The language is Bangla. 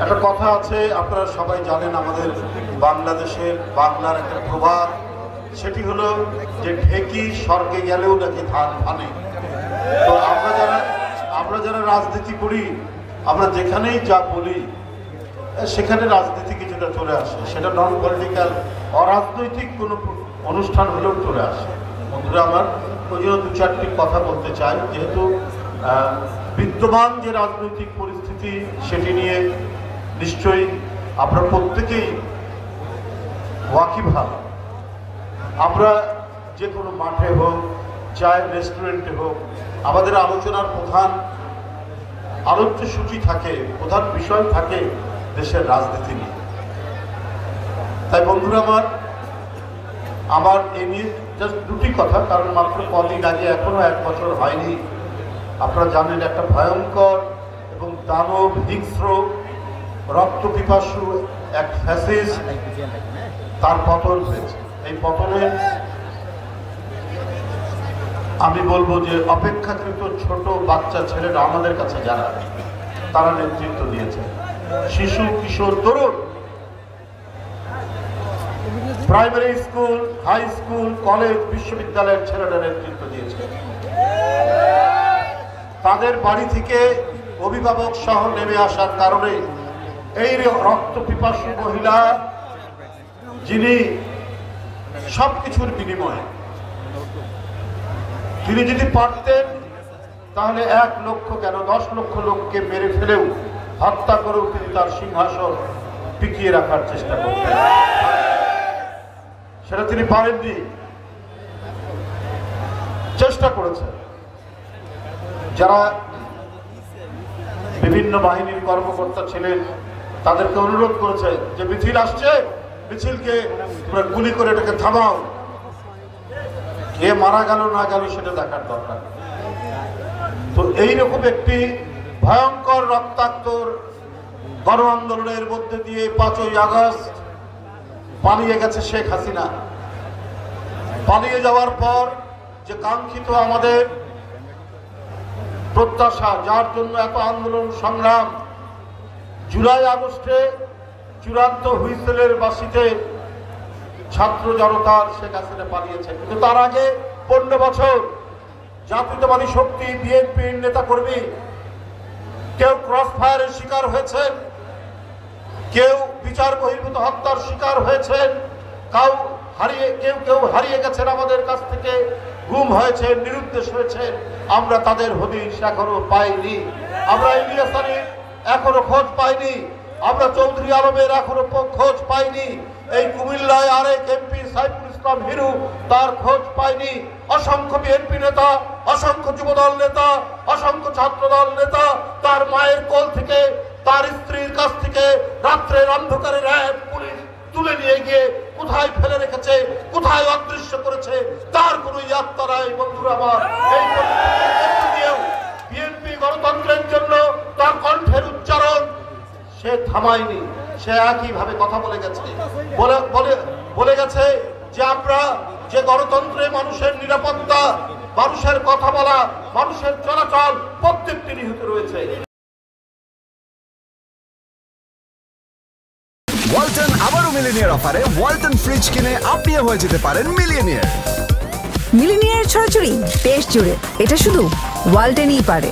একটা কথা আছে, আপনারা সবাই জানেন, আমাদের বাংলাদেশের বাংলার একটা প্রবাদ, সেটি হলো যে ঢেকি স্বর্গে গেলেও নাকি ধান ভানে। তো আমরা যারা রাজনীতি করি, আমরা যেখানেই যা বলি সেখানে রাজনীতি কিছুটা চলে আসে, সেটা নন পলিটিক্যাল অরাজনৈতিক কোনো অনুষ্ঠান হলেও চলে আসে। বন্ধুরা আমার, ওই জন্য দু চারটি কথা বলতে চাই। যেহেতু বিদ্যমান যে রাজনৈতিক পরিস্থিতি সেটি নিয়ে নিশ্চয়ই আপনারা প্রত্যেকেই ওয়াকিবহাল। আমরা যে কোনো মাঠে হোক, চায়ের রেস্টুরেন্টে হোক, আমাদের আলোচনার প্রধান আলোচ্য সূচি থাকে, প্রধান বিষয় থাকে দেশের রাজনীতি নিয়ে। তাই বন্ধুরা আমার এই নিয়ে জাস্ট দুটি কথা, কারণ মাত্র কদিন আগে, এখনো 1 বছর হয়নি, আপনারা জানেন একটা ভয়ঙ্কর এবং দানব হিংস্র রক্তপিপাসু এক ফ্যাসিস্ট তার পতন হয়েছে। এই পতনে আমি বলবো যে অপেক্ষাকৃত ছোট বাচ্চা ছেলেরা আমাদের কাছে যারা, তারা নেতৃত্ব দিয়েছে। শিশু, কিশোর, তরুণ, primary school, high school, college, বিশ্ববিদ্যালয়ের ছেলেরা নেতৃত্ব দিয়েছে। তাদের বাড়ি থেকে অভিভাবক সহ নেমে আসার কারণে এই রক্তপিপাসু মহিলা, যিনি সবকিছুর বিনিময়ে, তিনি যদি পারতেন তাহলে 1 লক্ষ কেন 10 লক্ষ লোককে মেরে ফেলেও, হত্যা করেও তিনি তার সিংহাসন টিকিয়ে রাখার চেষ্টা করতেন। সেটা তিনি পারেননি, চেষ্টা করেছেন। যারা বিভিন্ন বাহিনীর কর্মকর্তা ছিলেন তাদেরকে অনুরোধ করেছে যে মিছিল আসছে, মিছিলকে গুলি করে এটাকে থামাও। কে মারা গেল না গেল সেটা দেখার দরকার। তো এইরকম একটি ভয়ঙ্কর রক্তাক্ত গণ আন্দোলনের মধ্যে দিয়ে 5ই আগস্ট পালিয়ে গেছে শেখ হাসিনা। পালিয়ে যাওয়ার পর যে কাঙ্ক্ষিত আমাদের প্রত্যাশা, যার জন্য এত আন্দোলন সংগ্রাম, জুলাই আগস্টে চূড়ান্ত হুইসেলের বাঁশিতে ছাত্র জনতার শেখ হাসিনা পালিয়েছে। কিন্তু তার আগে 15 বছর জাতীয়তাবাদী শক্তি বিএনপির নেতা কর্মী কেউ ক্রস ফায়ারের শিকার হয়েছেন, কেউ বিচার বহির্ভূত হত্যার শিকার হয়েছেন, কেউ হারিয়ে গেছেন আমাদের কাছ থেকে, গুম হয়েছেন, নিরুদ্দেশ হয়েছেন। আমরা তাদের হদিশ এখনো পাইনি। আমরা ইলিয়াস আলীর এখনো খোঁজ পাইনি। আমরা চৌধুরী আলমের এখনো খোঁজ পাইনি। এই কুমিল্লায় আরেক এমপি সাইফুল ইসলাম হিরু, তার খোঁজ পাইনি। অসংখ্য বিএনপি নেতা, অসংখ্য যুবদল নেতা, অসংখ্য ছাত্রদল নেতা তার মায়ের কোল থেকে, তার স্ত্রীর কাছ থেকে রাত্রের অন্ধকারে র্যাব পুলিশ তুলে নিয়ে গিয়ে কোথায় ফেলে রেখেছে, কোথায় অদৃশ্য করেছে, তার কোনো ইয়াত্তা নাই। বন্ধুরা আমার, এই দিয়েও বিএনপি গণতন্ত্রের জন্য তার কণ্ঠের উচ্চারণ সে থামায়নি। সে একইভাবে কথা বলে গেছে যে আমরা যে গণতন্ত্রে মানুষের নিরাপত্তা, মানুষের কথা বলা, মানুষের চলাচল প্রত্যেকটি নিহিত রয়েছে। ওয়ালটন আবারও মিলিনিয়ার অফারে ওয়ালটন ফ্রিজ কিনে আপনিও হয়ে যেতে পারেন মিলিয়নিয়ার। মিলিনিয়ার ছড়াছড়ি দেশ জুড়ে, এটা শুধু ওয়ালটনই পারে।